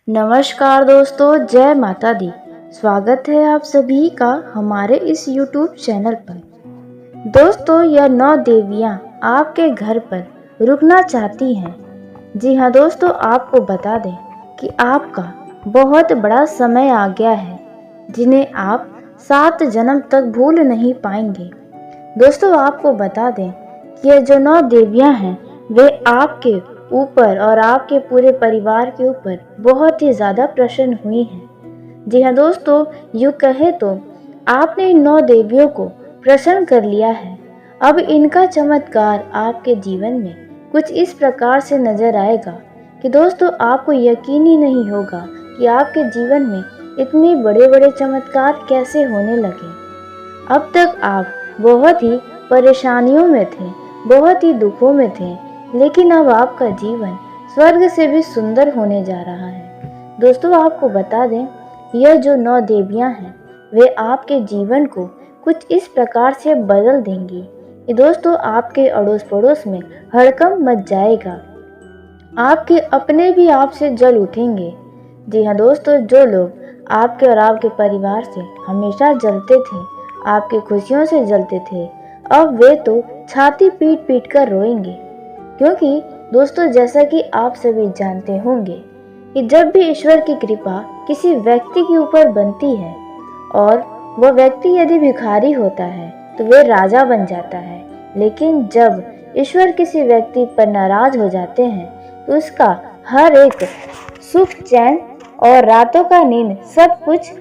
नमस्कार दोस्तों, जय माता दी। स्वागत है आप सभी का हमारे इस YouTube चैनल पर। दोस्तों, यह 9 देवियां आपके घर पर रुकना चाहती हैं। जी हाँ दोस्तों, आपको बता दें कि आपका बहुत बड़ा समय आ गया है, जिन्हें आप 7 जन्म तक भूल नहीं पाएंगे। दोस्तों, आपको बता दें कि ये जो 9 देवियां हैं, वे आपके ऊपर और आपके पूरे परिवार के ऊपर बहुत ही ज़्यादा प्रसन्न हुई हैं। जी हाँ दोस्तों, यूँ कहे तो आपने इन 9 देवियों को प्रसन्न कर लिया है। अब इनका चमत्कार आपके जीवन में कुछ इस प्रकार से नजर आएगा कि दोस्तों आपको यकीन ही नहीं होगा कि आपके जीवन में इतने बड़े बड़े चमत्कार कैसे होने लगे। अब तक आप बहुत ही परेशानियों में थे, बहुत ही दुखों में थे, लेकिन अब आपका जीवन स्वर्ग से भी सुंदर होने जा रहा है। दोस्तों, आपको बता दें, यह जो 9 देवियां हैं, वे आपके जीवन को कुछ इस प्रकार से बदल देंगी कि दोस्तों आपके अड़ोस पड़ोस में हड़कंप मच जाएगा। आपके अपने भी आपसे जल उठेंगे। जी हाँ दोस्तों, जो लोग आपके और आपके परिवार से हमेशा जलते थे, आपकी खुशियों से जलते थे, अब वे तो छाती पीट पीट कर रोएंगे। क्योंकि दोस्तों, जैसा कि आप सभी जानते होंगे कि जब भी ईश्वर की कृपा किसी व्यक्ति के ऊपर बनती है और वह व्यक्ति यदि भिखारी होता है तो वे राजा बन जाता है, लेकिन जब ईश्वर किसी व्यक्ति पर नाराज हो जाते हैं तो उसका हर एक सुख, चैन और रातों का नींद सब कुछ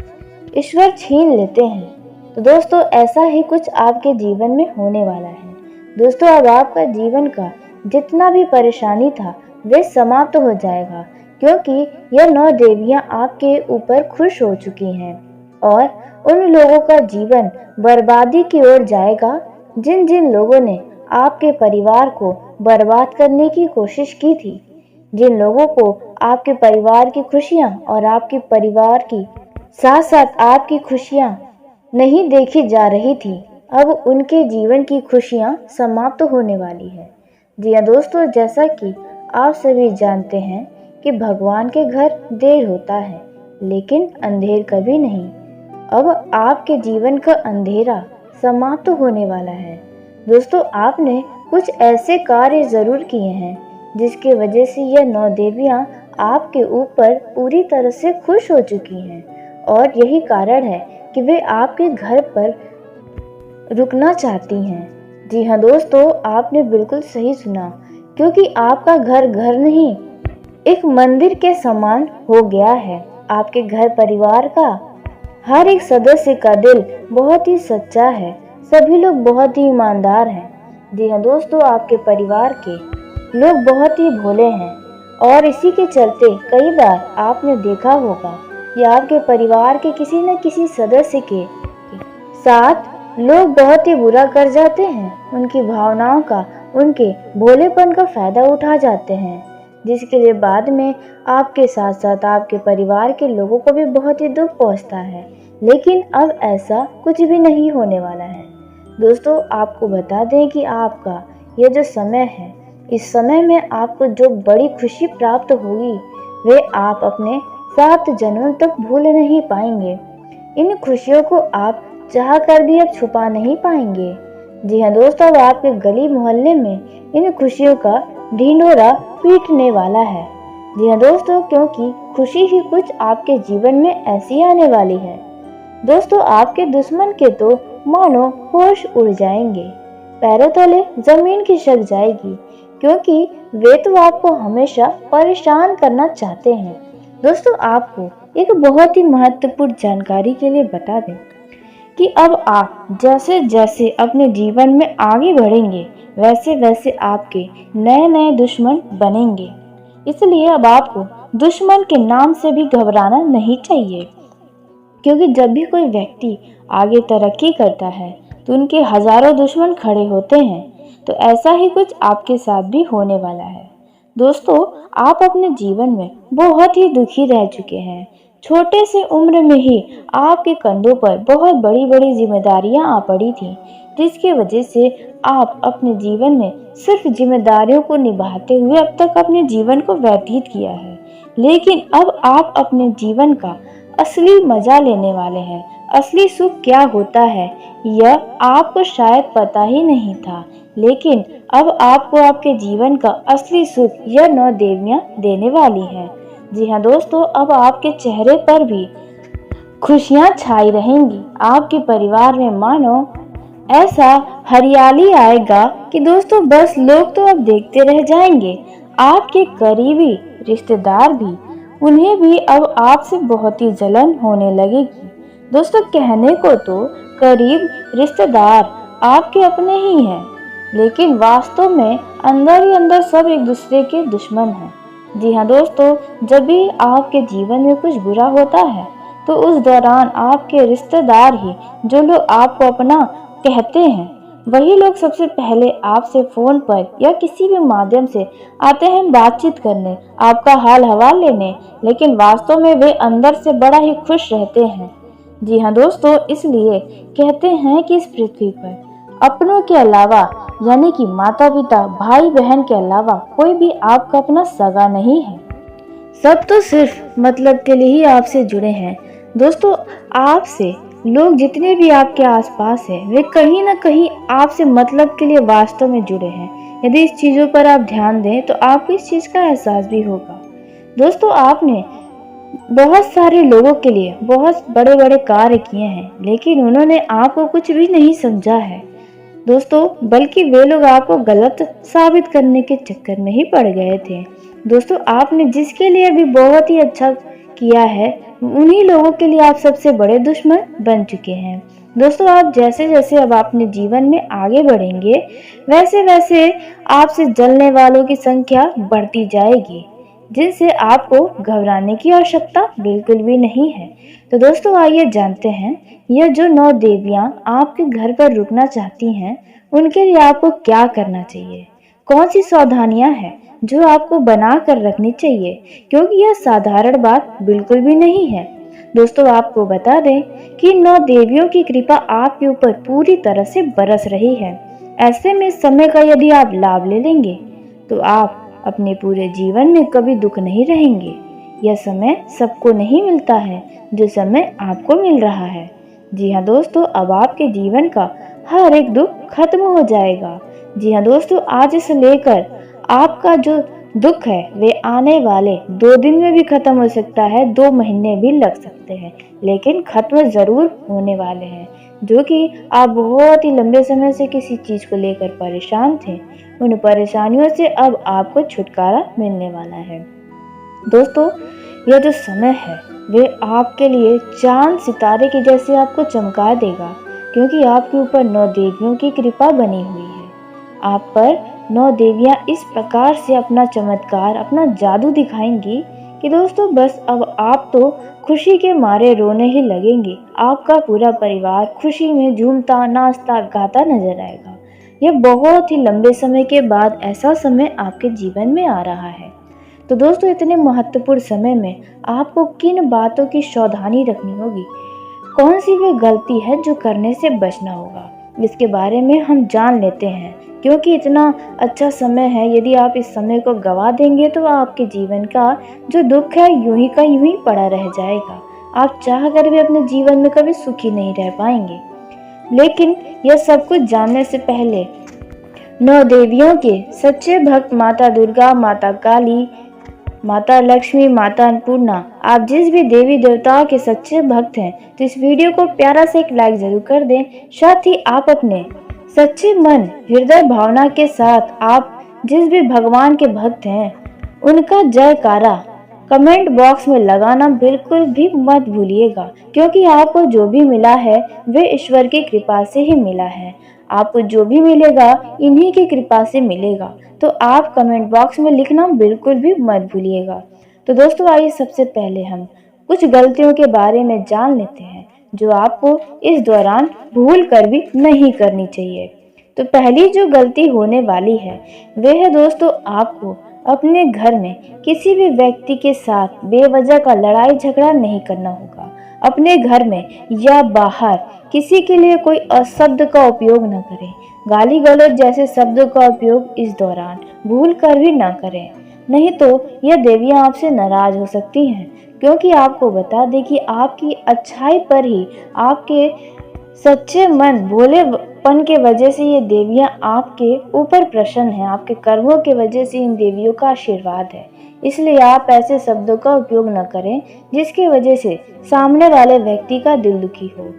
ईश्वर छीन लेते हैं। तो दोस्तों, ऐसा ही कुछ आपके जीवन में होने वाला है। दोस्तों, अब आपका जीवन का जितना भी परेशानी था वे समाप्त हो जाएगा, क्योंकि यह 9 देवियां आपके ऊपर खुश हो चुकी हैं और उन लोगों का जीवन बर्बादी की ओर जाएगा जिन जिन लोगों ने आपके परिवार को बर्बाद करने की कोशिश की थी। जिन लोगों को आपके परिवार की खुशियां और आपके परिवार की साथ साथ आपकी खुशियां नहीं देखी जा रही थी, अब उनके जीवन की खुशियां समाप्त होने वाली है। जी हाँ दोस्तों, जैसा कि आप सभी जानते हैं कि भगवान के घर देर होता है लेकिन अंधेर कभी नहीं। अब आपके जीवन का अंधेरा समाप्त होने वाला है। दोस्तों, आपने कुछ ऐसे कार्य जरूर किए हैं जिसके वजह से यह 9 देवियां आपके ऊपर पूरी तरह से खुश हो चुकी हैं और यही कारण है कि वे आपके घर पर रुकना चाहती हैं। जी हाँ दोस्तों, आपने बिल्कुल सही सुना, क्योंकि आपका घर घर नहीं, एक मंदिर के समान हो गया है। आपके घर परिवार का हर एक सदस्य का दिल बहुत ही सच्चा है, सभी लोग बहुत ही ईमानदार हैं। जी हाँ दोस्तों, आपके परिवार के लोग बहुत ही भोले हैं और इसी के चलते कई बार आपने देखा होगा कि आपके परिवार के किसी न किसी सदस्य के साथ लोग बहुत ही बुरा कर जाते हैं, उनकी भावनाओं का, उनके भोलेपन का फायदा उठा जाते हैं, जिसके लिए बाद में आपके साथ साथ आपके परिवार के लोगों को भी बहुत ही दुख पहुंचता है। लेकिन अब ऐसा कुछ भी नहीं होने वाला है। दोस्तों, आपको बता दें कि आपका यह जो समय है, इस समय में आपको जो बड़ी खुशी प्राप्त होगी वे आप अपने 7 जन्मों तक भूल नहीं पाएंगे। इन खुशियों को आप चाह कर भी अब छुपा नहीं पाएंगे। जी हाँ दोस्तों, अब आपके गली मोहल्ले में इन खुशियों का ढिंढोरा पीटने वाला है। जी हाँ दोस्तों, क्योंकि खुशी ही कुछ आपके जीवन में ऐसी आने वाली है। दोस्तों, आपके दुश्मन के तो मानो होश उड़ जाएंगे, पैरों तले जमीन खिसक जाएगी, क्योंकि वे तो आपको हमेशा परेशान करना चाहते हैं। दोस्तों, आपको एक बहुत ही महत्वपूर्ण जानकारी के लिए बता दें कि अब आप जैसे जैसे अपने जीवन में आगे बढ़ेंगे वैसे वैसे आपके नए नए दुश्मन बनेंगे। इसलिए अब आपको दुश्मन के नाम से भी घबराना नहीं चाहिए, क्योंकि जब भी कोई व्यक्ति आगे तरक्की करता है तो उनके हजारों दुश्मन खड़े होते हैं। तो ऐसा ही कुछ आपके साथ भी होने वाला है। दोस्तों, आप अपने जीवन में बहुत ही दुखी रह चुके हैं। छोटे से उम्र में ही आपके कंधों पर बहुत बड़ी बड़ी जिम्मेदारियां आ पड़ी थी, जिसकी वजह से आप अपने जीवन में सिर्फ जिम्मेदारियों को निभाते हुए अब तक अपने जीवन को व्यतीत किया है। लेकिन अब आप अपने जीवन का असली मजा लेने वाले हैं। असली सुख क्या होता है यह आपको शायद पता ही नहीं था, लेकिन अब आपको आपके जीवन का असली सुख यह 9 देवियां देने वाली है। जी हाँ दोस्तों, अब आपके चेहरे पर भी खुशियां छाई रहेंगी। आपके परिवार में मानो ऐसा हरियाली आएगा कि दोस्तों बस लोग तो अब देखते रह जाएंगे। आपके करीबी रिश्तेदार भी, उन्हें भी अब आपसे बहुत ही जलन होने लगेगी। दोस्तों कहने को तो करीब रिश्तेदार आपके अपने ही हैं, लेकिन वास्तव में अंदर ही अंदर सब एक दूसरे के दुश्मन हैं। जी हाँ दोस्तों, जब भी आपके जीवन में कुछ बुरा होता है तो उस दौरान आपके रिश्तेदार ही, जो लोग आपको अपना कहते हैं, वही लोग सबसे पहले आपसे फोन पर या किसी भी माध्यम से आते हैं बातचीत करने, आपका हाल हवाल लेने, लेकिन वास्तव में वे अंदर से बड़ा ही खुश रहते हैं। जी हाँ दोस्तों, इसलिए कहते हैं कि इस पृथ्वी पर अपनों के अलावा, यानी कि माता पिता भाई बहन के अलावा कोई भी आपका अपना सगा नहीं है। सब तो सिर्फ मतलब के लिए ही आपसे जुड़े हैं। दोस्तों आपसे लोग जितने भी आपके आसपास हैं, वे कहीं ना कहीं आपसे मतलब के लिए वास्तव में जुड़े हैं। यदि इस चीज़ों पर आप ध्यान दें तो आपको इस चीज़ का एहसास भी होगा। दोस्तों आपने बहुत सारे लोगों के लिए बहुत बड़े बड़े कार्य किए हैं, लेकिन उन्होंने आपको कुछ भी नहीं समझा है दोस्तों, बल्कि वे लोग आपको गलत साबित करने के चक्कर में ही पड़ गए थे। दोस्तों आपने जिसके लिए भी बहुत ही अच्छा किया है, उन्हीं लोगों के लिए आप सबसे बड़े दुश्मन बन चुके हैं। दोस्तों आप जैसे जैसे अब अपने जीवन में आगे बढ़ेंगे, वैसे वैसे आपसे जलने वालों की संख्या बढ़ती जाएगी, जिनसे आपको घबराने की आवश्यकता बिल्कुल भी नहीं है। तो दोस्तों आइए जानते हैं, यह जो 9 देवियां आपके घर पर रुकना चाहती हैं, उनके लिए आपको क्या करना चाहिए, कौन सी सावधानियां हैं जो आपको बना कर रखनी चाहिए, क्योंकि यह साधारण बात बिल्कुल भी नहीं है। दोस्तों आपको बता दें कि 9 देवियों की कृपा आपके ऊपर पूरी तरह से बरस रही है। ऐसे में समय का यदि आप लाभ ले लेंगे तो आप अपने पूरे जीवन में कभी दुख नहीं रहेंगे। यह समय सबको नहीं मिलता है जो समय आपको मिल रहा है। जी हाँ दोस्तों, अब आपके जीवन का हर एक दुख खत्म हो जाएगा। जी हाँ दोस्तों, आज से लेकर आपका जो दुख है वे आने वाले 2 दिन में भी खत्म हो सकता है, 2 महीने भी लग सकते हैं, लेकिन खत्म जरूर होने वाले हैं। जो कि आप बहुत ही लंबे समय से किसी चीज को लेकर परेशान थे, उन परेशानियों से अब आपको छुटकारा मिलने वाला है। दोस्तों यह जो समय है वे आपके लिए चांद सितारे के जैसे आपको चमका देगा, क्योंकि आपके ऊपर 9 देवियों की कृपा बनी हुई है। आप पर 9 देवियां इस प्रकार से अपना चमत्कार, अपना जादू दिखाएंगी कि दोस्तों बस अब आप तो खुशी के मारे रोने ही लगेंगे। आपका पूरा परिवार खुशी में झूमता नाचता गाता नजर आएगा। यह बहुत ही लंबे समय के बाद ऐसा समय आपके जीवन में आ रहा है। तो दोस्तों इतने महत्वपूर्ण समय में आपको किन बातों की सावधानी रखनी होगी, कौन सी वे गलती है जो करने से बचना होगा, इसके बारे में हम जान लेते हैं। क्योंकि इतना अच्छा समय है, यदि आप इस समय को गवा देंगे तो आपके जीवन का जो दुख है यूं ही का यूं ही पड़ा रह जाएगा। आप चाह कर भी अपने जीवन में कभी सुखी नहीं रह पाएंगे। लेकिन यह सब कुछ जानने से पहले 9 देवियों के सच्चे भक्त माता दुर्गा, माता काली, माता लक्ष्मी, माता अन्नपूर्णा, आप जिस भी देवी देवताओं के सच्चे भक्त हैं तो इस वीडियो को प्यारा से एक लाइक जरूर कर दें। साथ ही आप अपने सच्चे मन हृदय भावना के साथ आप जिस भी भगवान के भक्त हैं उनका जयकारा कमेंट बॉक्स में लगाना बिल्कुल भी मत भूलिएगा, क्योंकि आपको जो भी मिला है वे ईश्वर की कृपा से ही मिला है। आपको जो भी मिलेगा इन्हीं की कृपा से मिलेगा, तो आप कमेंट बॉक्स में लिखना बिल्कुल भी मत भूलिएगा। तो दोस्तों आइए सबसे पहले हम कुछ गलतियों के बारे में जान लेते हैं जो आपको इस दौरान भूल कर भी नहीं करनी चाहिए। तो पहली जो गलती होने वाली है वह है दोस्तों, आपको अपने घर में किसी भी व्यक्ति के साथ बेवजह का लड़ाई झगड़ा नहीं करना होगा। अपने घर में या बाहर किसी के लिए कोई अशब्द का उपयोग न करें। गाली गलौज जैसे शब्दों का उपयोग इस दौरान भूल कर भी ना करें। नहीं तो यह देवियां आपसे नाराज हो सकती हैं, क्योंकि आपको बता दें कि आपकी अच्छाई पर ही, आपके सच्चे मन भोलेपन के वजह से ये देवियां आपके ऊपर प्रसन्न हैं। आपके कर्मों के वजह से इन देवियों का आशीर्वाद है। इसलिए आप ऐसे शब्दों का उपयोग न करें जिसकी वजह से सामने वाले व्यक्ति का दिल दुखी हो।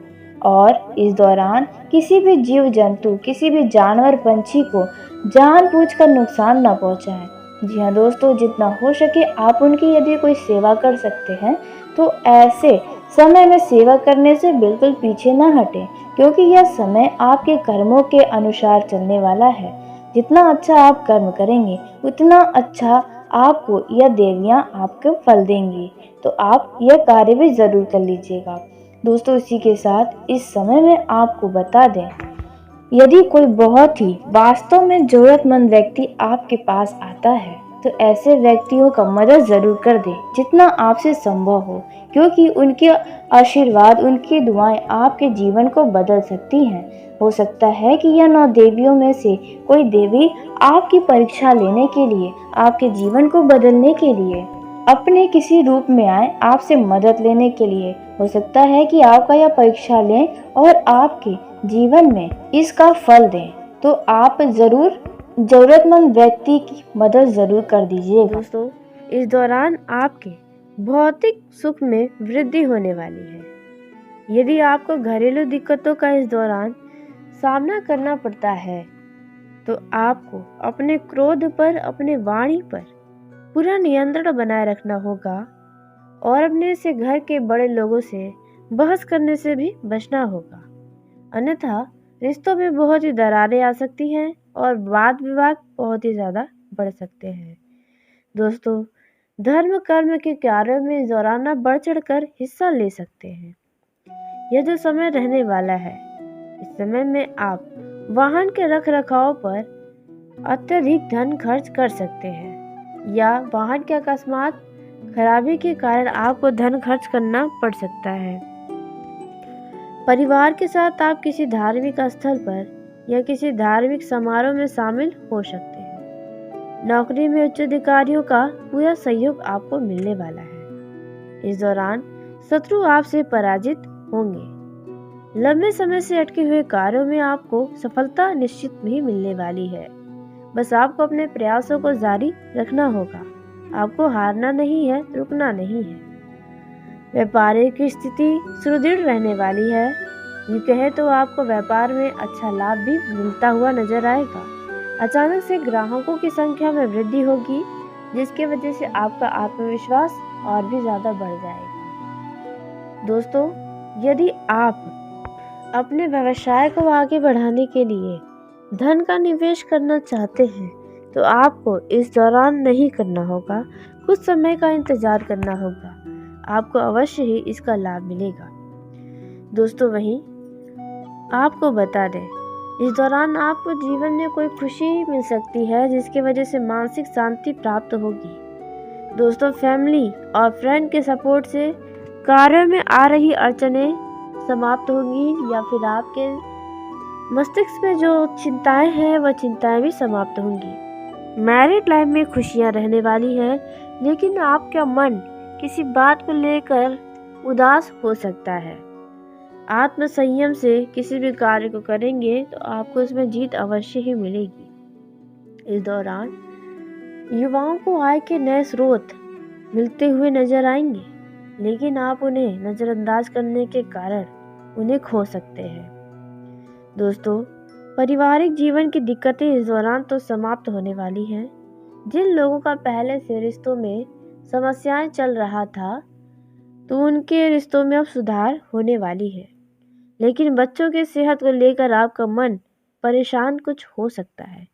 और इस दौरान किसी भी जीव जंतु, किसी भी जानवर पंछी को जानबूझकर नुकसान न पहुंचाएं। जी हाँ दोस्तों, जितना हो सके आप उनकी यदि कोई सेवा कर सकते हैं तो ऐसे समय में सेवा करने से बिल्कुल पीछे न हटें, क्योंकि यह समय आपके कर्मों के अनुसार चलने वाला है। जितना अच्छा आप कर्म करेंगे उतना अच्छा आपको यह देवियां आपको फल देंगी। तो आप यह कार्य भी जरूर कर लीजिएगा। दोस्तों, इसी के साथ इस समय में आपको बता दें, यदि कोई बहुत ही वास्तव में जरूरतमंद व्यक्ति आपके पास आता है तो ऐसे व्यक्तियों का मदद जरूर कर दे जितना आपसे संभव हो, क्योंकि उनके आशीर्वाद, उनकी दुआएं आपके जीवन को बदल सकती हैं। हो सकता है कि यह 9 देवियों में से कोई देवी आपकी परीक्षा लेने के लिए, आपके जीवन को बदलने के लिए अपने किसी रूप में आए, आपसे मदद लेने के लिए। हो सकता है कि आपका यह परीक्षा लें और आपके जीवन में इसका फल दें। तो आप जरूर जरूरतमंद व्यक्ति की मदद जरूर कर दीजिए। दोस्तों, इस दौरान आपके भौतिक सुख में वृद्धि होने वाली है। यदि आपको घरेलू दिक्कतों का इस दौरान सामना करना पड़ता है तो आपको अपने क्रोध पर, अपने वाणी पर पूरा नियंत्रण बनाए रखना होगा और अपने से घर के बड़े लोगों से बहस करने से भी बचना होगा, अन्यथा रिश्तों में बहुत ही दरारें आ सकती हैं और वाद विवाद बहुत ही ज़्यादा बढ़ सकते हैं। दोस्तों, धर्म कर्म के कार्यों में इस दौरान आप बढ़ चढ़ कर हिस्सा ले सकते हैं। यह जो समय रहने वाला है, इस समय में आप वाहन के रख रखाव पर अत्यधिक धन खर्च कर सकते हैं या वाहन के अकस्मात खराबी के कारण आपको धन खर्च करना पड़ सकता है। परिवार के साथ आप किसी धार्मिक स्थल पर या किसी धार्मिक समारोह में शामिल हो सकते हैं। नौकरी में उच्च अधिकारियों का पूरा सहयोग आपको मिलने वाला है। इस दौरान शत्रु आपसे पराजित होंगे। लंबे समय से अटके हुए कार्यों में आपको सफलता निश्चित ही मिलने वाली है। बस आपको अपने प्रयासों को जारी रखना होगा। आपको हारना नहीं है, रुकना नहीं है। व्यापारिक स्थिति सुदृढ़ रहने वाली है। यूँ कहे तो आपको व्यापार में अच्छा लाभ भी मिलता हुआ नजर आएगा। अचानक से ग्राहकों की संख्या में वृद्धि होगी, जिसके वजह से आपका आत्मविश्वास और भी ज़्यादा बढ़ जाएगा। दोस्तों, यदि आप अपने व्यवसाय को आगे बढ़ाने के लिए धन का निवेश करना चाहते हैं तो आपको इस दौरान नहीं करना होगा, कुछ समय का इंतजार करना होगा। आपको अवश्य ही इसका लाभ मिलेगा। दोस्तों, वहीं आपको बता दें, इस दौरान आपको जीवन में कोई खुशी मिल सकती है जिसकी वजह से मानसिक शांति प्राप्त होगी। दोस्तों, फैमिली और फ्रेंड के सपोर्ट से कार्यों में आ रही अड़चनें समाप्त होंगी या फिर आपके मस्तिष्क में जो चिंताएं हैं वह चिंताएं भी समाप्त होंगी। मैरिड लाइफ में खुशियां रहने वाली है, लेकिन आपका मन किसी बात को लेकर उदास हो सकता है। आत्म संयम से किसी भी कार्य को करेंगे तो आपको उसमें जीत अवश्य ही मिलेगी। इस दौरान युवाओं को आय के नए स्रोत मिलते हुए नजर आएंगे, लेकिन आप उन्हें नजरअंदाज करने के कारण उन्हें खो सकते हैं। दोस्तों, पारिवारिक जीवन की दिक्कतें इस दौरान तो समाप्त होने वाली हैं। जिन लोगों का पहले से रिश्तों में समस्याएं चल रहा था तो उनके रिश्तों में अब सुधार होने वाली है, लेकिन बच्चों की सेहत को लेकर आपका मन परेशान कुछ हो सकता है।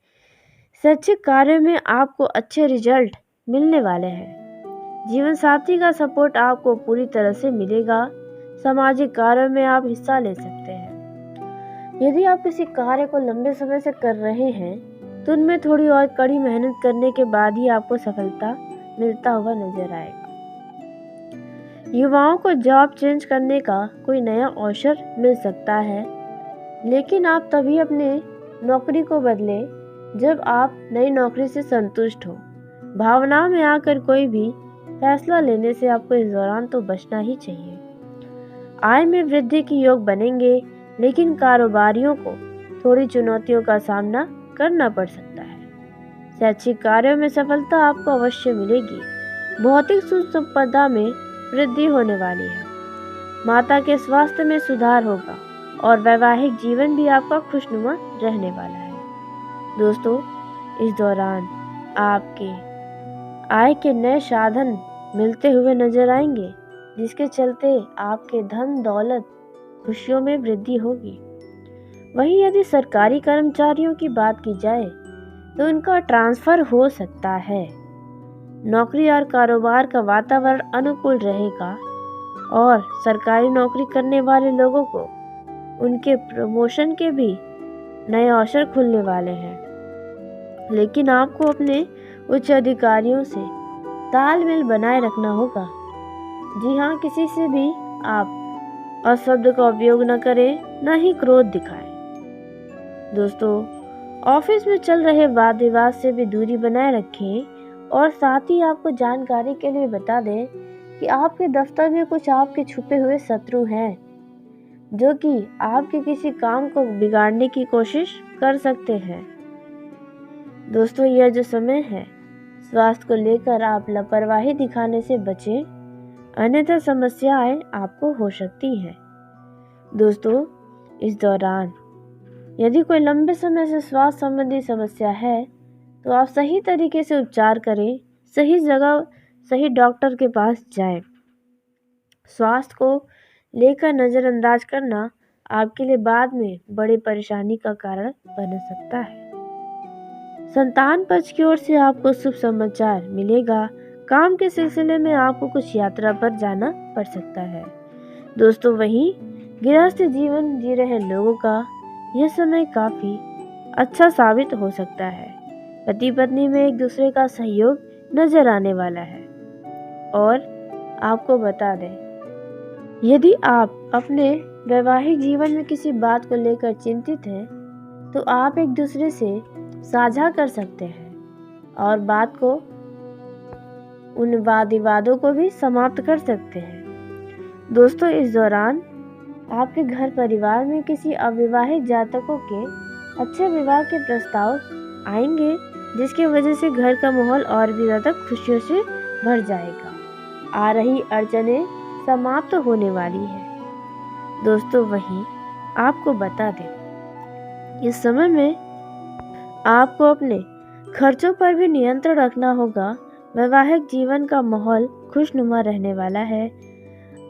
शैक्षिक कार्य में आपको अच्छे रिजल्ट मिलने वाले हैं। जीवन साथी का सपोर्ट आपको पूरी तरह से मिलेगा। सामाजिक कार्यों में आप हिस्सा ले सकते हैं। यदि आप किसी कार्य को लंबे समय से कर रहे हैं तो उनमें थोड़ी और कड़ी मेहनत करने के बाद ही आपको सफलता मिलता हुआ नजर आएगा। युवाओं को जॉब चेंज करने का कोई नया अवसर मिल सकता है, लेकिन आप तभी अपने नौकरी को बदलें जब आप नई नौकरी से संतुष्ट हो। भावनाओं में आकर कोई भी फैसला लेने से आपको इस दौरान तो बचना ही चाहिए। आय में वृद्धि के योग बनेंगे, लेकिन कारोबारियों को थोड़ी चुनौतियों का सामना करना पड़ सकता है। शैक्षिक कार्यों में सफलता आपको अवश्य मिलेगी। भौतिक सुख संपदा में वृद्धि होने वाली है। माता के स्वास्थ्य में सुधार होगा और वैवाहिक जीवन भी आपका खुशनुमा रहने वाला है। दोस्तों, इस दौरान आपके आय के नए साधन मिलते हुए नजर आएंगे, जिसके चलते आपके धन दौलत खुशियों में वृद्धि होगी। वहीं यदि सरकारी कर्मचारियों की बात की जाए तो उनका ट्रांसफर हो सकता है। नौकरी और कारोबार का वातावरण अनुकूल रहेगा और सरकारी नौकरी करने वाले लोगों को उनके प्रमोशन के भी नए अवसर खुलने वाले हैं। लेकिन आपको अपने उच्च अधिकारियों से तालमेल बनाए रखना होगा। जी हाँ, किसी से भी आप अशब्द का उपयोग न करें, न ही क्रोध दिखाएं। दोस्तों, ऑफिस में चल रहे वाद विवाद से भी दूरी बनाए रखें और साथ ही आपको जानकारी के लिए बता दें कि आपके दफ्तर में कुछ आपके छुपे हुए शत्रु हैं, जो कि आपके किसी काम को बिगाड़ने की कोशिश कर सकते हैं। दोस्तों, यह जो समय है, स्वास्थ्य को लेकर आप लापरवाही दिखाने से बचें, अन्यथा समस्याएं आपको हो सकती हैं। दोस्तों, इस दौरान यदि कोई लंबे समय से स्वास्थ्य संबंधी समस्या है तो आप सही तरीके से उपचार करें, सही जगह सही डॉक्टर के पास जाएं। स्वास्थ्य को लेकर नज़रअंदाज करना आपके लिए बाद में बड़ी परेशानी का कारण बन सकता है। संतान पक्ष की ओर से आपको शुभ समाचार मिलेगा। काम के सिलसिले में आपको कुछ यात्रा पर जाना पड़ सकता है। दोस्तों, वहीं गृहस्थ जीवन जी रहे लोगों का यह समय काफी अच्छा साबित हो सकता है। पति पत्नी में एक दूसरे का सहयोग नजर आने वाला है। और आपको बता दें, यदि आप अपने वैवाहिक जीवन में किसी बात को लेकर चिंतित हैं तो आप एक दूसरे से साझा कर सकते हैं और बात को उन वाद विवादों को भी समाप्त कर सकते हैं। दोस्तों, इस दौरान आपके घर परिवार में किसी अविवाहित जातकों के अच्छे विवाह के प्रस्ताव आएंगे, जिसकी वजह से घर का माहौल और भी ज़्यादा खुशियों से भर जाएगा। आ रही अड़चनें समाप्त होने वाली है। दोस्तों, वहीं आपको बता दें, इस समय में आपको अपने खर्चों पर भी नियंत्रण रखना होगा। वैवाहिक जीवन का माहौल खुशनुमा रहने वाला है।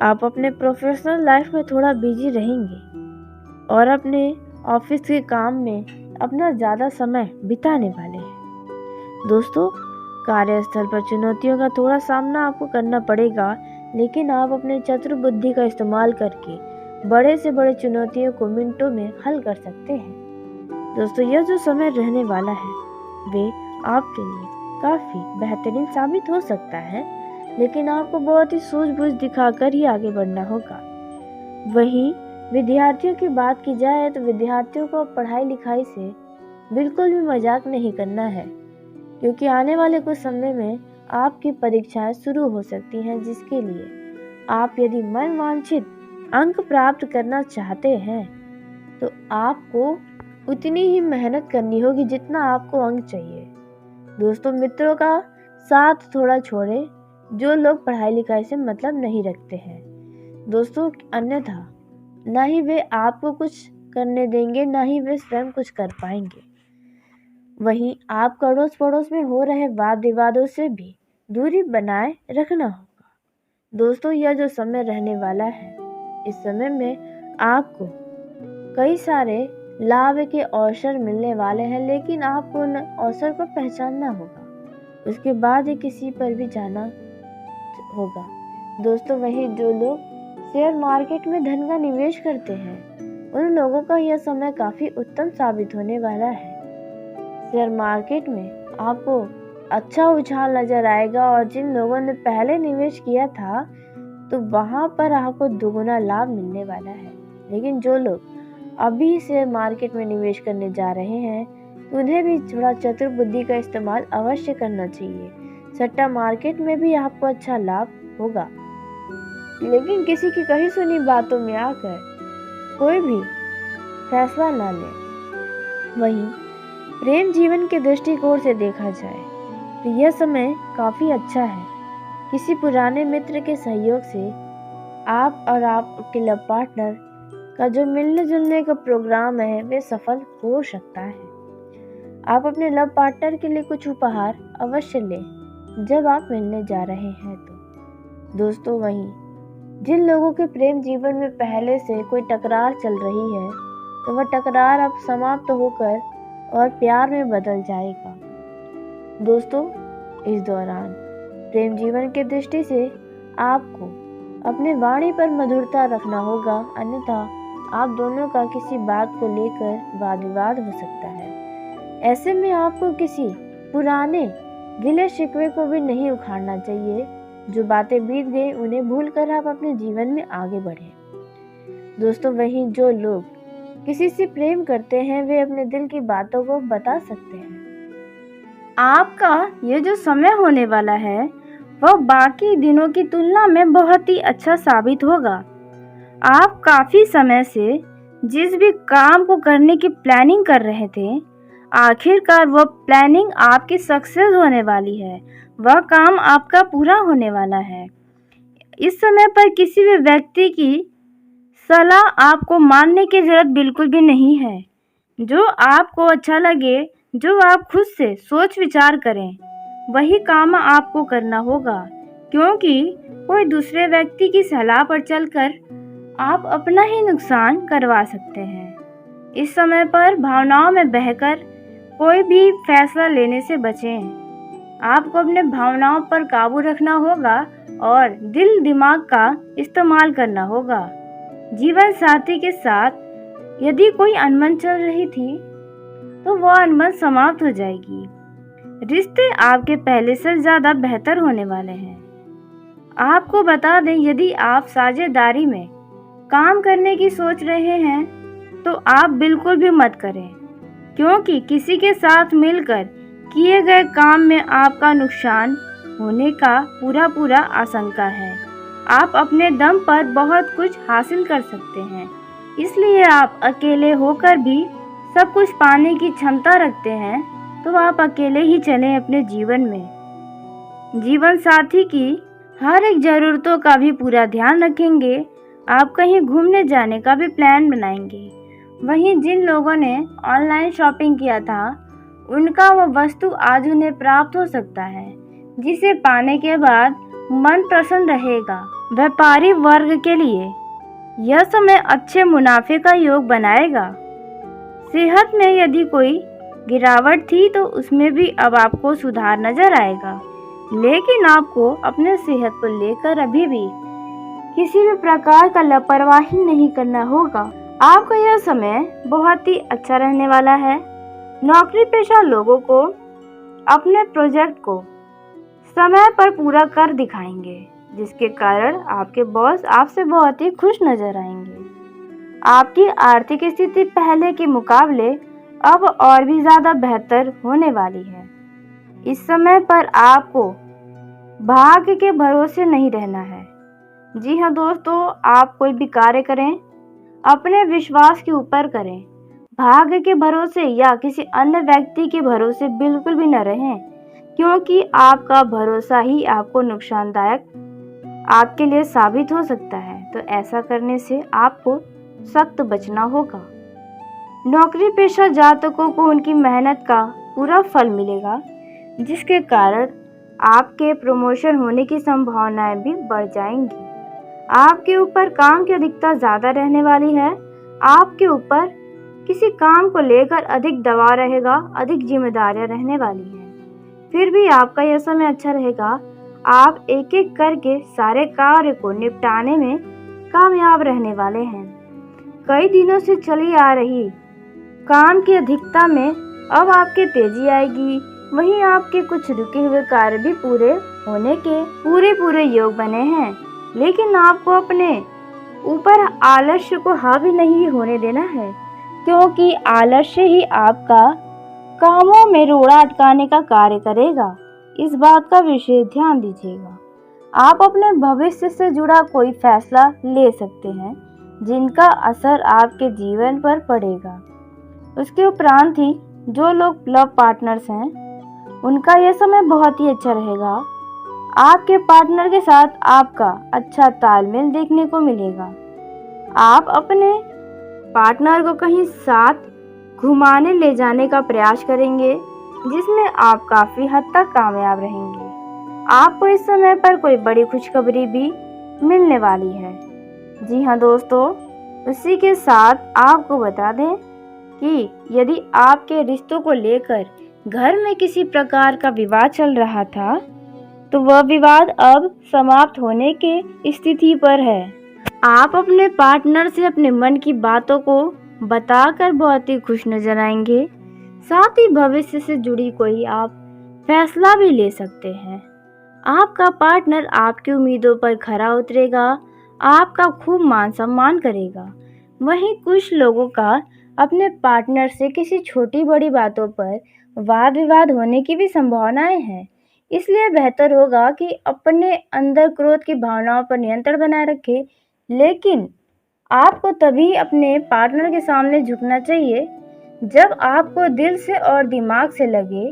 आप अपने प्रोफेशनल लाइफ में थोड़ा बिजी रहेंगे और अपने ऑफिस के काम में अपना ज़्यादा समय बिताने वाले हैं। दोस्तों, कार्यस्थल पर चुनौतियों का थोड़ा सामना आपको करना पड़ेगा, लेकिन आप अपने चतुर बुद्धि का इस्तेमाल करके बड़े से बड़े चुनौतियों को मिनटों में हल कर सकते हैं। दोस्तों, यह जो समय रहने वाला है वे आपके लिए काफ़ी बेहतरीन साबित हो सकता है, लेकिन आपको बहुत ही सूझबूझ दिखाकर ही आगे बढ़ना होगा। वहीं विद्यार्थियों की बात की जाए तो विद्यार्थियों को पढ़ाई लिखाई से बिल्कुल भी मजाक नहीं करना है, क्योंकि आने वाले कुछ समय में आपकी परीक्षाएं शुरू हो सकती हैं, जिसके लिए आप यदि मन वांछित अंक प्राप्त करना चाहते हैं तो आपको उतनी ही मेहनत करनी होगी जितना आपको अंक चाहिए। दोस्तों, मित्रों का साथ थोड़ा छोड़ें जो लोग पढ़ाई लिखाई से मतलब नहीं रखते हैं। दोस्तों, अन्यथा ना ही वे आपको कुछ करने देंगे, ना ही वे स्वयं कुछ कर पाएंगे। वहीं आप अड़ोस पड़ोस में हो रहे वाद विवादों से भी दूरी बनाए रखना होगा। दोस्तों, यह जो समय रहने वाला है, इस समय में आपको कई सारे लाभ के अवसर मिलने वाले हैं, लेकिन आपको उन अवसर को पहचानना होगा। उसके बाद ही किसी पर भी जाना होगा। दोस्तों, वही जो लोग शेयर मार्केट में धन का निवेश करते हैं उन लोगों का यह समय काफी उत्तम साबित होने वाला है। शेयर मार्केट में आपको अच्छा उछाल नजर आएगा और जिन लोगों ने पहले निवेश किया था तो वहां पर आपको दुगुना लाभ मिलने वाला है। लेकिन जो लोग अभी शेयर मार्केट में निवेश करने जा रहे हैं तो उन्हें भी थोड़ा चतुर बुद्धि का इस्तेमाल अवश्य करना चाहिए, सट्टा मार्केट में भी आपको अच्छा लाभ होगा। लेकिन किसी की कही सुनी बातों में आकर कोई भी फैसला ना लें। वहीं प्रेम जीवन के दृष्टिकोण से देखा जाए तो यह समय काफ़ी अच्छा है। किसी पुराने मित्र के सहयोग से आप और आपके लव पार्टनर का जो मिलने जुलने का प्रोग्राम है वे सफल हो सकता है। आप अपने लव पार्टनर के लिए कुछ उपहार अवश्य लें जब आप मिलने जा रहे हैं तो। दोस्तों, वहीं जिन लोगों के प्रेम जीवन में पहले से कोई टकरार चल रही है तो वह टकरार अब समाप्त होकर और प्यार में बदल जाएगा। दोस्तों, इस दौरान प्रेम जीवन की दृष्टि से आपको अपने वाणी पर मधुरता रखना होगा, अन्यथा आप दोनों का किसी बात को लेकर वाद विवाद हो सकता है। ऐसे में आपको किसी पुराने गिले शिकवे को भी नहीं उखाड़ना चाहिए। जो बातें बीत गई उन्हें भूलकर आप अपने जीवन में आगे बढ़ें। दोस्तों, वहीं जो लोग किसी से प्रेम करते हैं वे अपने दिल की बातों को बता सकते हैं। आपका ये जो समय होने वाला है वह बाकी दिनों की तुलना में बहुत ही अच्छा साबित होगा। आप काफ़ी समय से जिस भी काम को करने की प्लानिंग कर रहे थे, आखिरकार वह प्लानिंग आपकी सक्सेस होने वाली है। वह काम आपका पूरा होने वाला है। इस समय पर किसी भी व्यक्ति की सलाह आपको मानने की ज़रूरत बिल्कुल भी नहीं है। जो आपको अच्छा लगे, जो आप खुद से सोच विचार करें, वही काम आपको करना होगा, क्योंकि कोई दूसरे व्यक्ति की सलाह पर चलकर आप अपना ही नुकसान करवा सकते हैं। इस समय पर भावनाओं में बहकर कोई भी फैसला लेने से बचें। आपको अपने भावनाओं पर काबू रखना होगा और दिल दिमाग का इस्तेमाल करना होगा। जीवन साथी के साथ यदि कोई अनबन चल रही थी तो वह अनबन समाप्त हो जाएगी। रिश्ते आपके पहले से ज़्यादा बेहतर होने वाले हैं। आपको बता दें, यदि आप साझेदारी में काम करने की सोच रहे हैं तो आप बिल्कुल भी मत करें, क्योंकि किसी के साथ मिलकर किए गए काम में आपका नुकसान होने का पूरा आशंका है। आप अपने दम पर बहुत कुछ हासिल कर सकते हैं, इसलिए आप अकेले होकर भी सब कुछ पाने की क्षमता रखते हैं तो आप अकेले ही चलें अपने जीवन में। जीवन साथी की हर एक ज़रूरतों का भी पूरा ध्यान रखेंगे। आप कहीं घूमने जाने का भी प्लान बनाएंगे। वहीं जिन लोगों ने ऑनलाइन शॉपिंग किया था उनका वह वस्तु आज उन्हें प्राप्त हो सकता है, जिसे पाने के बाद मन प्रसन्न रहेगा। व्यापारी वर्ग के लिए यह समय अच्छे मुनाफे का योग बनाएगा। सेहत में यदि कोई गिरावट थी तो उसमें भी अब आपको सुधार नजर आएगा, लेकिन आपको अपने सेहत को लेकर अभी भी किसी भी प्रकार का लापरवाही नहीं करना होगा। आपका यह समय बहुत ही अच्छा रहने वाला है। नौकरी पेशा लोगों को अपने प्रोजेक्ट को समय पर पूरा कर दिखाएंगे, जिसके कारण आपके बॉस आपसे बहुत ही खुश नजर आएंगे। आपकी आर्थिक स्थिति पहले के मुकाबले अब और भी ज़्यादा बेहतर होने वाली है। इस समय पर आपको भाग्य के भरोसे नहीं रहना है। जी हाँ दोस्तों, आप कोई भी कार्य करें अपने विश्वास के ऊपर करें। भाग्य के भरोसे या किसी अन्य व्यक्ति के भरोसे बिल्कुल भी न रहें, क्योंकि आपका भरोसा ही आपको नुकसानदायक आपके लिए साबित हो सकता है। तो ऐसा करने से आपको सख्त बचना होगा। नौकरी पेशा जातकों को उनकी मेहनत का पूरा फल मिलेगा, जिसके कारण आपके प्रमोशन होने की संभावनाएं भी बढ़ जाएंगी। आपके ऊपर काम की अधिकता ज़्यादा रहने वाली है। आपके ऊपर किसी काम को लेकर अधिक दबाव रहेगा, अधिक जिम्मेदारियां रहने वाली हैं। फिर भी आपका यह समय अच्छा रहेगा। आप एक एक करके सारे कार्य को निपटाने में कामयाब रहने वाले हैं। कई दिनों से चली आ रही काम की अधिकता में अब आपके तेजी आएगी। वहीं आपके कुछ रुके हुए कार्य भी पूरे होने के पूरे योग बने हैं, लेकिन आपको अपने ऊपर आलस्य को हावी नहीं होने देना है, क्योंकि आलस्य ही आपका कामों में रोड़ा अटकाने का कार्य करेगा। इस बात का विशेष ध्यान दीजिएगा। आप अपने भविष्य से जुड़ा कोई फैसला ले सकते हैं जिनका असर आपके जीवन पर पड़ेगा। उसके उपरांत ही जो लोग लव पार्टनर्स हैं उनका यह समय बहुत ही अच्छा रहेगा। आपके पार्टनर के साथ आपका अच्छा तालमेल देखने को मिलेगा। आप अपने पार्टनर को कहीं साथ घुमाने ले जाने का प्रयास करेंगे जिसमें आप काफ़ी हद तक कामयाब रहेंगे। आपको इस समय पर कोई बड़ी खुशखबरी भी मिलने वाली है। जी हाँ दोस्तों, उसी के साथ आपको बता दें कि यदि आपके रिश्तों को लेकर घर में किसी प्रकार का विवाद चल रहा था तो वह विवाद अब समाप्त होने की स्थिति पर है। आप अपने पार्टनर से अपने मन की बातों को बताकर बहुत ही खुश नजर आएंगे। साथ ही भविष्य से जुड़ी कोई आप फैसला भी ले सकते हैं। आपका पार्टनर आपकी उम्मीदों पर खरा उतरेगा, आपका खूब मान सम्मान करेगा। वहीं कुछ लोगों का अपने पार्टनर से किसी छोटी बड़ी बातों पर वाद विवाद होने की भी संभावनाएं हैं। इसलिए बेहतर होगा कि अपने अंदर क्रोध की भावनाओं पर नियंत्रण बनाए रखें। लेकिन आपको तभी अपने पार्टनर के सामने झुकना चाहिए जब आपको दिल से और दिमाग से लगे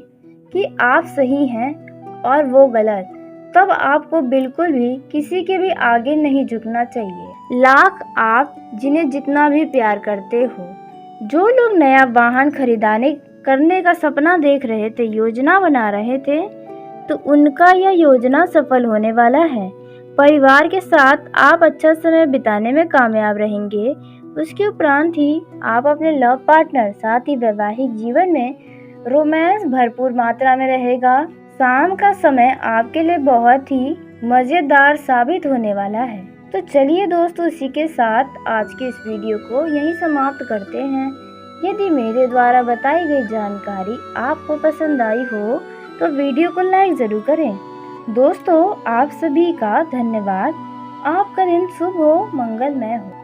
कि आप सही हैं और वो गलत। तब आपको बिल्कुल भी किसी के भी आगे नहीं झुकना चाहिए। लाख आप जिन्हें जितना भी प्यार करते हो, जो लोग नया वाहन खरीदाने करने का सपना देख रहे थे, योजना बना रहे थे, तो उनका यह योजना सफल होने वाला है। परिवार के साथ आप अच्छा समय बिताने में कामयाब रहेंगे। उसके उपरांत ही आप अपने लव पार्टनर साथ ही वैवाहिक जीवन में रोमांस भरपूर मात्रा में रहेगा। शाम का समय आपके लिए बहुत ही मज़ेदार साबित होने वाला है। तो चलिए दोस्तों, इसी के साथ आज के इस वीडियो को यहीं समाप्त करते हैं। यदि मेरे द्वारा बताई गई जानकारी आपको पसंद आई हो तो वीडियो को लाइक ज़रूर करें। दोस्तों, आप सभी का धन्यवाद। आपका दिन शुभ हो, मंगलमय हो।